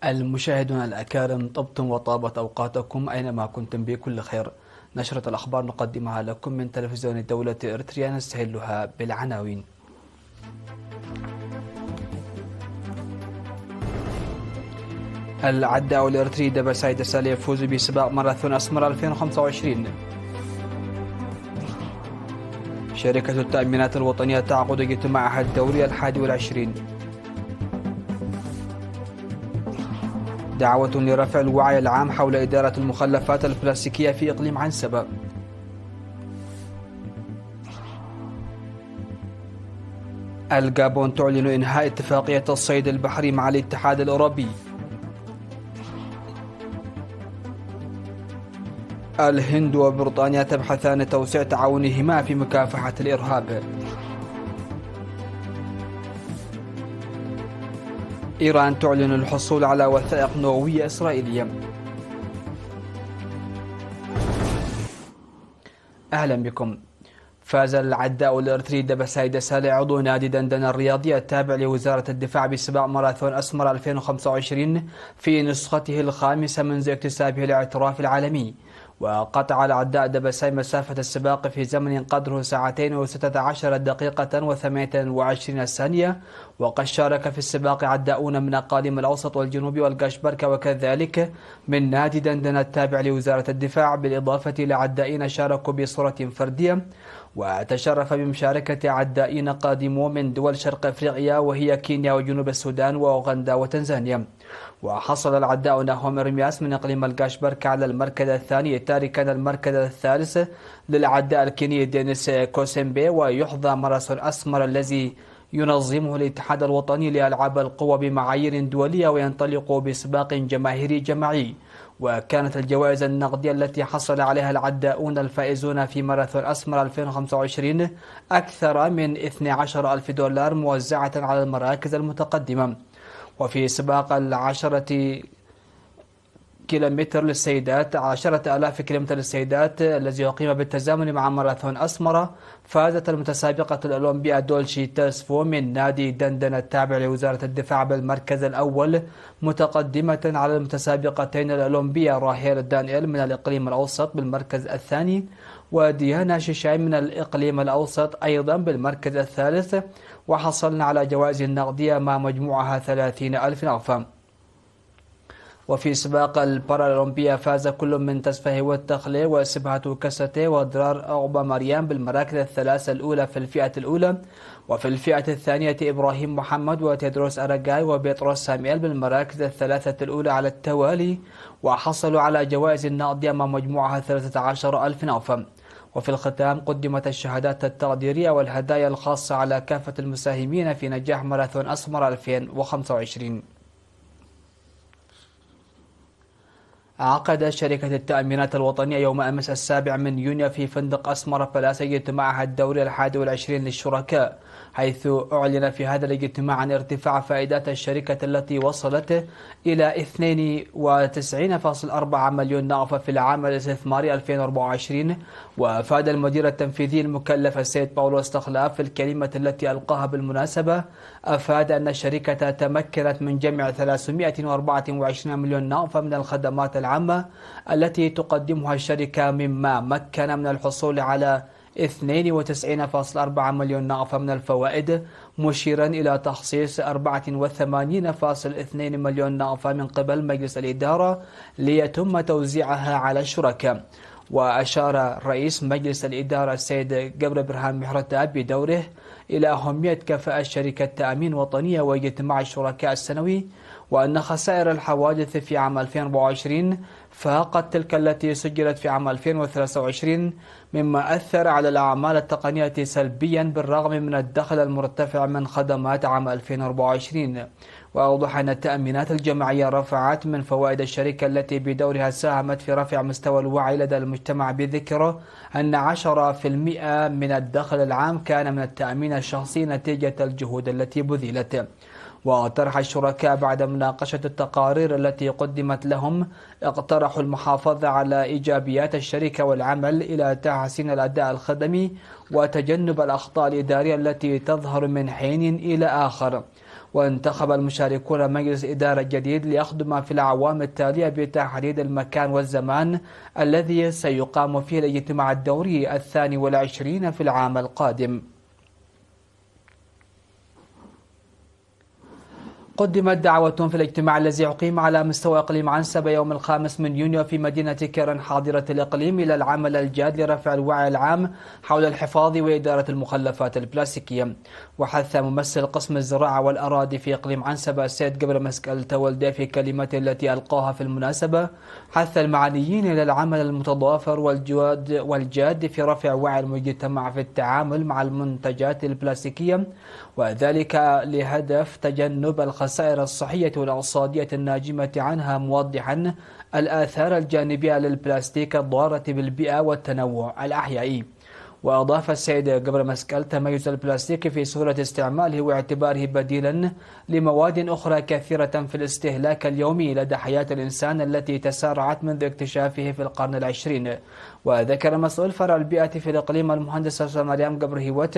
المشاهدون الأكارم، طبتم وطابت أوقاتكم أينما كنتم بكل خير. نشرة الأخبار نقدمها لكم من تلفزيون الدولة إريتريا، نستهلها بالعناوين. العداء الإريتري دبساي دسالي يفوز بسباق ماراثون أسمر 2025. شركة التأمينات الوطنية تعقد اجتماعها الدوري 21. دعوة لرفع الوعي العام حول إدارة المخلفات البلاستيكية في إقليم عنسبة. الجابون تعلن إنهاء اتفاقية الصيد البحري مع الاتحاد الأوروبي. الهند وبريطانيا تبحثان توسيع تعاونهما في مكافحة الإرهاب. إيران تعلن الحصول على وثائق نووية إسرائيلية. أهلا بكم. فاز العداء الإريتري دبساي دسالي عضو نادي دندنة الرياضي التابع لوزارة الدفاع بسباق ماراثون أسمر 2025 في نسخته الخامسة منذ اكتسابه الاعتراف العالمي. وقطع العداء دبساي مسافة السباق في زمن قدره 2 و16 دقيقة و28 ثانية. وقد شارك في السباق عداؤون من أقاليم الأوسط والجنوب والقشبركة وكذلك من نادي دندنة التابع لوزارة الدفاع، بالإضافة إلى عدائين شاركوا بصورة فردية. وتشرف بمشاركة عدائين قادمون من دول شرق أفريقيا وهي كينيا وجنوب السودان وأوغندا وتنزانيا. وحصل العداء ناهوم رمياس من إقليم القشبركة على المركز الثاني، تاركا المركز الثالث للعداء الكيني دينيس كوسيمبي. ويحظى ماراثون أسمر الذي ينظمه الاتحاد الوطني لألعاب القوى بمعايير دولية وينطلق بسباق جماهيري جماعي. وكانت الجوائز النقدية التي حصل عليها العداؤون الفائزون في ماراثون أسمر 2025 أكثر من 12,000 دولار موزعة على المراكز المتقدمة. وفي سباق 10,000 كيلومتر للسيدات الذي يقيم بالتزامن مع ماراثون أسمر، فازت المتسابقة الأولمبية دولشي تاسفو من نادي دندنة التابع لوزارة الدفاع بالمركز الأول، متقدمة على المتسابقتين الأولمبية راهيل دانييل من الإقليم الأوسط بالمركز الثاني، وديانا شيشاي من الإقليم الأوسط أيضا بالمركز الثالث. وحصلنا على جوائز نقدية مع مجموعها 30,000 نغفة. وفي سباق البارالمبيا فاز كل من تسفه والتخلي وسبهة كستي ودرار أغبى مريم بالمراكز الثلاثة الأولى في الفئة الأولى. وفي الفئة الثانية إبراهيم محمد وتيدروس أراجاي وبيتروس ساميل بالمراكز الثلاثة الأولى على التوالي، وحصلوا على جوائز نقدية مع مجموعها 13,000 نغفة. وفي الختام قدمت الشهادات التقديرية والهدايا الخاصة على كافة المساهمين في نجاح ماراثون أسمر 2025. عقد شركة التأمينات الوطنية يوم أمس 7 من يونيو في فندق أسمر بلاس اجتماعها الدوري 21 للشركاء، حيث أعلن في هذا الاجتماع عن ارتفاع فائدات الشركة التي وصلت إلى 92.4 مليون نغفة في العام الاستثماري 2024. وأفاد المدير التنفيذي المكلف السيد باولو استخلاف في الكلمة التي ألقاها بالمناسبة، أفاد أن الشركة تمكنت من جمع 324 مليون نغفة من الخدمات العامة التي تقدمها الشركة، مما مكن من الحصول على 92.4 مليون نغفة من الفوائد، مشيرا إلى تخصيص 84.2 مليون نغفة من قبل مجلس الإدارة ليتم توزيعها على الشركاء. وأشار رئيس مجلس الإدارة السيد جبر برهان محرتاب بدوره إلى أهمية كفاءة شركة تأمين وطنية واجتماع الشركاء السنوي، وأن خسائر الحوادث في عام 2024 فاقت تلك التي سجلت في عام 2023، مما أثر على الأعمال التقنية سلبيا بالرغم من الدخل المرتفع من خدمات عام 2024. وأوضح أن التأمينات الجماعية رفعت من فوائد الشركة التي بدورها ساهمت في رفع مستوى الوعي لدى المجتمع، بذكر أن 10% من الدخل العام كان من التأمين الشخصي نتيجة الجهود التي بذلت. وطرح الشركاء بعد مناقشة التقارير التي قدمت لهم، اقترحوا المحافظة على إيجابيات الشركة والعمل إلى تحسين الأداء الخدمي وتجنب الأخطاء الإدارية التي تظهر من حين إلى آخر. وانتخب المشاركون مجلس إدارة جديد ليخدم في الأعوام التالية بتحديد المكان والزمان الذي سيقام فيه الاجتماع الدوري 22 في العام القادم. قدمت دعوة في الاجتماع الذي أقيم على مستوى إقليم عنسبة يوم 5 يونيو في مدينة كيرن حاضرة الإقليم إلى العمل الجاد لرفع الوعي العام حول الحفاظ وإدارة المخلفات البلاستيكية. وحث ممثل قسم الزراعة والأراضي في إقليم عنسبة السيد جبر مسكال تولدي في كلمته التي ألقاها في المناسبة، حث المعنيين إلى العمل المتضافر والجاد في رفع وعي المجتمع في التعامل مع المنتجات البلاستيكية، وذلك لهدف تجنب الخسائر الصحية والاقتصادية الناجمة عنها، موضحا الآثار الجانبية للبلاستيك الضارة بالبيئة والتنوع الأحيائي. وأضاف السيد جبر مسكال تميز البلاستيك في سهولة استعماله واعتباره بديلا لمواد أخرى كثيرة في الاستهلاك اليومي لدى حياة الإنسان التي تسارعت منذ اكتشافه في القرن العشرين. وذكر مسؤول فرع البيئة في الإقليم المهندسة مريم جبر هيوت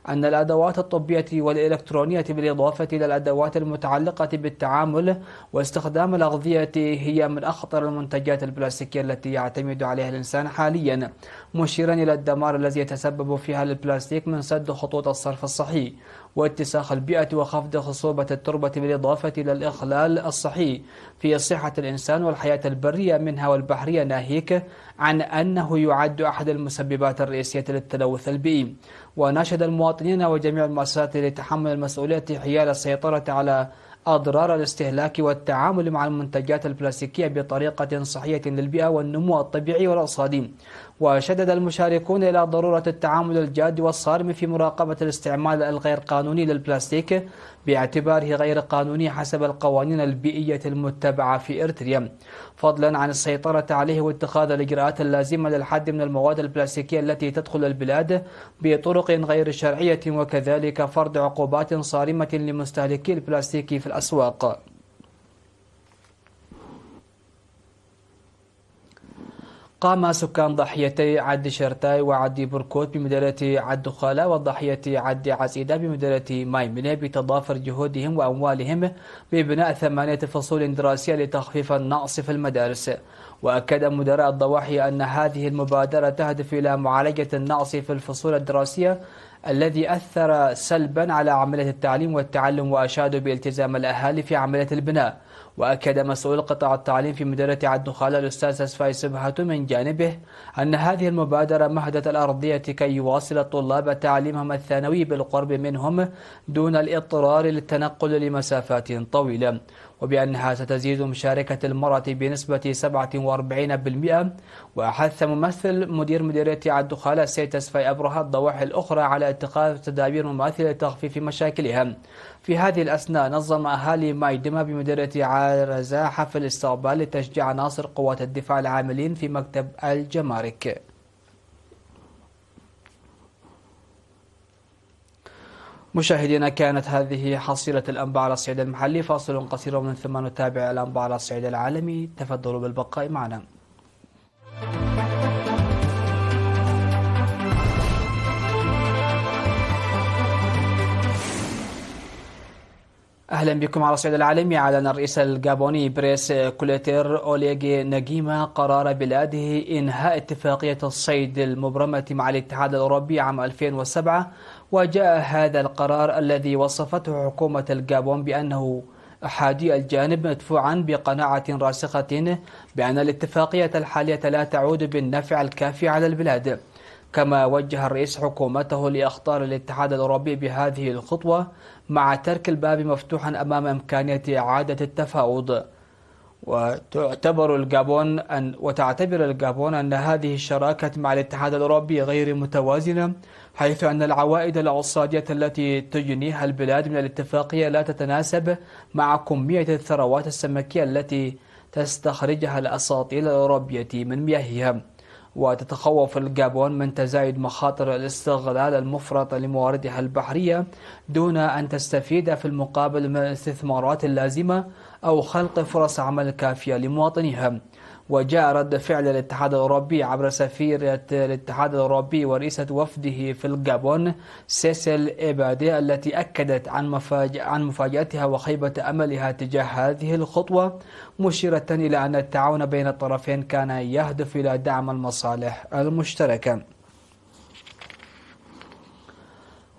أن الأدوات الطبية والإلكترونية بالإضافة إلى الأدوات المتعلقة بالتعامل واستخدام الأغذية هي من أخطر المنتجات البلاستيكية التي يعتمد عليها الإنسان حاليا، مشيرا إلى الدمار الذي يتسبب فيها البلاستيك من سد خطوط الصرف الصحي واتساخ البيئة وخفض خصوبة التربة، بالإضافة إلى الإخلال الصحي في صحة الإنسان والحياة البرية منها والبحرية، ناهيك عن أنه يعد أحد المسببات الرئيسية للتلوث البيئي. وناشد المواطنين وجميع المؤسسات لتحمل المسؤولية حيال السيطرة على أضرار الاستهلاك والتعامل مع المنتجات البلاستيكية بطريقة صحية للبيئة والنمو الطبيعي والاقتصادي. وشدد المشاركون إلى ضرورة التعامل الجاد والصارم في مراقبة الاستعمال الغير قانوني للبلاستيك باعتباره غير قانوني حسب القوانين البيئية المتبعة في إريتريا، فضلا عن السيطرة عليه واتخاذ الإجراءات اللازمة للحد من المواد البلاستيكية التي تدخل البلاد بطرق غير شرعية، وكذلك فرض عقوبات صارمة لمستهلكي البلاستيك في الأسواق. قام سكان ضاحيتي عد شرتاي وعد بركوت بمديرية عد خالة وضاحية عد عسيدة بمديرية مايمنة بتضافر جهودهم وأموالهم ببناء 8 فصول دراسية لتخفيف النقص في المدارس. وأكد مدراء الضواحي أن هذه المبادرة تهدف إلى معالجة النقص في الفصول الدراسية الذي أثر سلبا على عملية التعليم والتعلم، وأشادوا بالتزام الأهالي في عملية البناء. وأكد مسؤول قطاع التعليم في مديرية عد خالة الأستاذ أسفاي سبحة من جانبه أن هذه المبادرة مهدت الأرضية كي يواصل الطلاب تعليمهم الثانوي بالقرب منهم دون الاضطرار للتنقل لمسافات طويلة، وبأنها ستزيد مشاركة المرأة بنسبة 47%. وحث ممثل مدير مديرية عد خالة السيد أسفاي أبرهة الضواحي الأخرى على اتخاذ تدابير مماثلة لتخفيف مشاكلها. في هذه الأثناء نظم أهالي مايدمة بمديرية عرزة حفل استقبال لتشجيع عناصر قوات الدفاع العاملين في مكتب الجمارك. مشاهدينا، كانت هذه حصيلة الأنباء على الصعيد المحلي. فاصل قصير ومن ثم نتابع الأنباء على الصعيد العالمي. تفضلوا بالبقاء معنا. أهلا بكم على الصعيد العالمي. أعلن الرئيس الجابوني بريس كوليتير أوليغي نجيما قرار بلاده إنهاء اتفاقية الصيد المبرمة مع الاتحاد الأوروبي عام 2007، وجاء هذا القرار الذي وصفته حكومة الجابون بأنه أحادي الجانب مدفوعا بقناعة راسخة بأن الاتفاقية الحالية لا تعود بالنفع الكافي على البلاد. كما وجه الرئيس حكومته لإخطار الاتحاد الأوروبي بهذه الخطوة مع ترك الباب مفتوحا أمام إمكانية إعادة التفاوض. وتعتبر الجابون أن هذه الشراكة مع الاتحاد الأوروبي غير متوازنة، حيث أن العوائد الاقتصادية التي تجنيها البلاد من الاتفاقية لا تتناسب مع كمية الثروات السمكية التي تستخرجها الأساطيل الأوروبية من مياهها. وتتخوف الجابون من تزايد مخاطر الاستغلال المفرط لمواردها البحرية دون أن تستفيد في المقابل من الاستثمارات اللازمة أو خلق فرص عمل كافية لمواطنيها. وجاء رد فعل الاتحاد الأوروبي عبر سفيرة الاتحاد الأوروبي ورئيسة وفده في الغابون سيسيل إبادي، التي أكدت عن مفاجأتها وخيبة أملها تجاه هذه الخطوة، مشيرة إلى أن التعاون بين الطرفين كان يهدف إلى دعم المصالح المشتركة.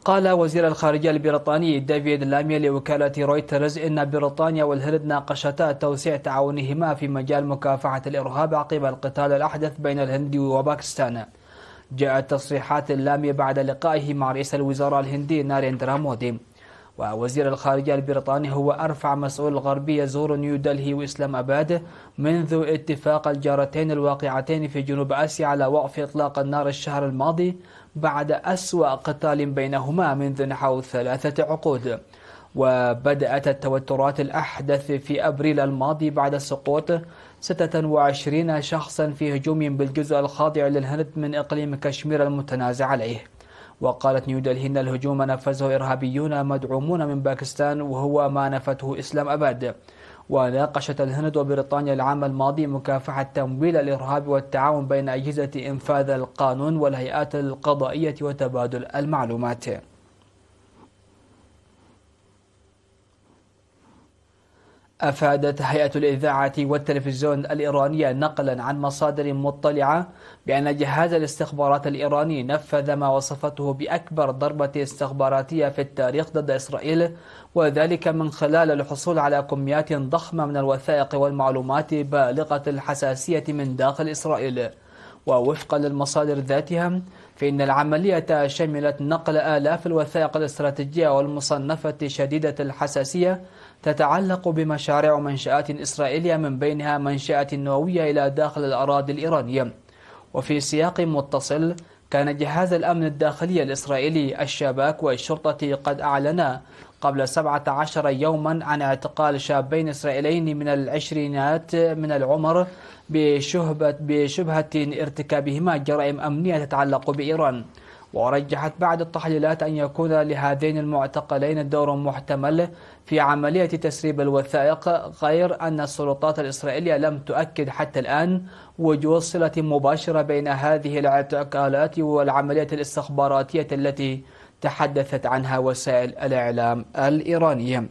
قال وزير الخارجية البريطاني ديفيد لامي لوكالة رويترز إن بريطانيا والهند ناقشتا توسيع تعاونهما في مجال مكافحة الإرهاب عقب القتال الأحدث بين الهند وباكستان. جاءت تصريحات لامي بعد لقائه مع رئيس الوزراء الهندي ناريندرا مودي. ووزير الخارجية البريطاني هو أرفع مسؤول غربي يزور نيودلهي وإسلام أباد منذ اتفاق الجارتين الواقعتين في جنوب آسيا على وقف إطلاق النار الشهر الماضي بعد أسوأ قتال بينهما منذ نحو 3 عقود. وبدأت التوترات الأحدث في أبريل الماضي بعد سقوط 26 شخصا في هجوم بالجزء الخاضع للهند من إقليم كشمير المتنازع عليه. وقالت نيودلهي إن الهجوم نفذه إرهابيون مدعومون من باكستان وهو ما نفته إسلام أباد. وناقشت الهند وبريطانيا العام الماضي مكافحة تمويل الإرهاب والتعاون بين أجهزة إنفاذ القانون والهيئات القضائية وتبادل المعلومات. أفادت هيئة الإذاعة والتلفزيون الإيرانية نقلا عن مصادر مطلعة بأن جهاز الاستخبارات الإيراني نفذ ما وصفته بأكبر ضربة استخباراتية في التاريخ ضد إسرائيل، وذلك من خلال الحصول على كميات ضخمة من الوثائق والمعلومات بالغة الحساسية من داخل إسرائيل. ووفقا للمصادر ذاتها فإن العملية شملت نقل آلاف الوثائق الاستراتيجية والمصنفة شديدة الحساسية تتعلق بمشاريع ومنشآت إسرائيلية، من بينها منشأة نووية إلى داخل الأراضي الإيرانية. وفي سياق متصل، كان جهاز الأمن الداخلي الإسرائيلي الشباك والشرطة قد أعلنا قبل 17 يوما عن اعتقال شابين إسرائيليين من العشرينات من العمر بشبهة ارتكابهما جرائم أمنية تتعلق بإيران. ورجحت بعض التحليلات أن يكون لهذين المعتقلين دور محتمل في عملية تسريب الوثائق، غير أن السلطات الإسرائيلية لم تؤكد حتى الآن وجود صلة مباشرة بين هذه الاعتقالات والعملية الاستخباراتية التي تحدثت عنها وسائل الإعلام الإيرانية.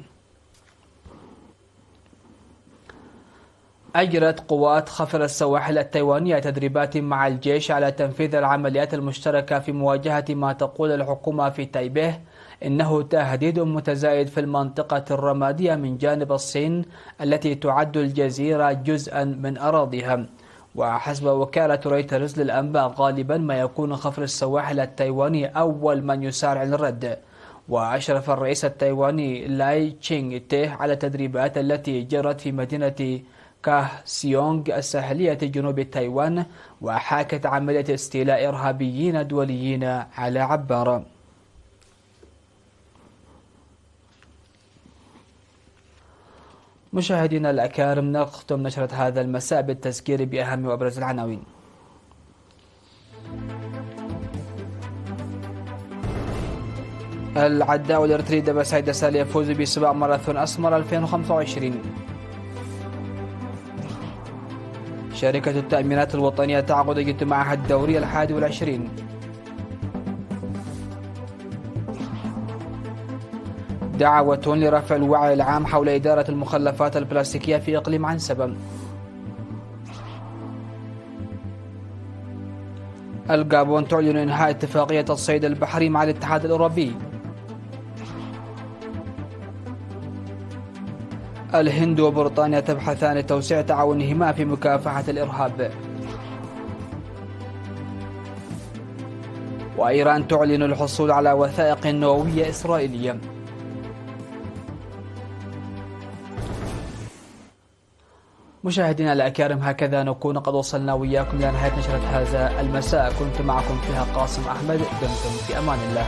أجرت قوات خفر السواحل التايوانية تدريبات مع الجيش على تنفيذ العمليات المشتركة في مواجهة ما تقول الحكومة في تايبيه إنه تهديد متزايد في المنطقة الرمادية من جانب الصين التي تعد الجزيرة جزءا من أراضيها. وحسب وكالة رويترز للأنباء غالبا ما يكون خفر السواحل التايواني أول من يسارع للرد. وأشرف الرئيس التايواني لاي تشينغ تيه على التدريبات التي جرت في مدينة كاهسيونغ الساحلية جنوب تايوان، وحاكت عملية استيلاء إرهابيين دوليين على عبارة. مشاهدينا الأكارم، نختم نشرة هذا المساء بالتذكير بأهم وأبرز العناوين. العداء الإريتري دبساي دسالي يفوز بسباق ماراثون أسمر 2025. شركة التأمينات الوطنية تعقد اجتماعها الدوري 21. دعوة لرفع الوعي العام حول إدارة المخلفات البلاستيكية في إقليم عنسبة. الغابون تعلن إنهاء اتفاقية الصيد البحري مع الاتحاد الأوروبي. الهند وبريطانيا تبحثان توسيع تعاونهما في مكافحة الإرهاب. وإيران تعلن الحصول على وثائق نووية إسرائيلية. مشاهدينا الأكارم، هكذا نكون قد وصلنا وإياكم إلى نهاية نشرة هذا المساء. كنت معكم فيها قاسم أحمد. دمتم في أمان الله.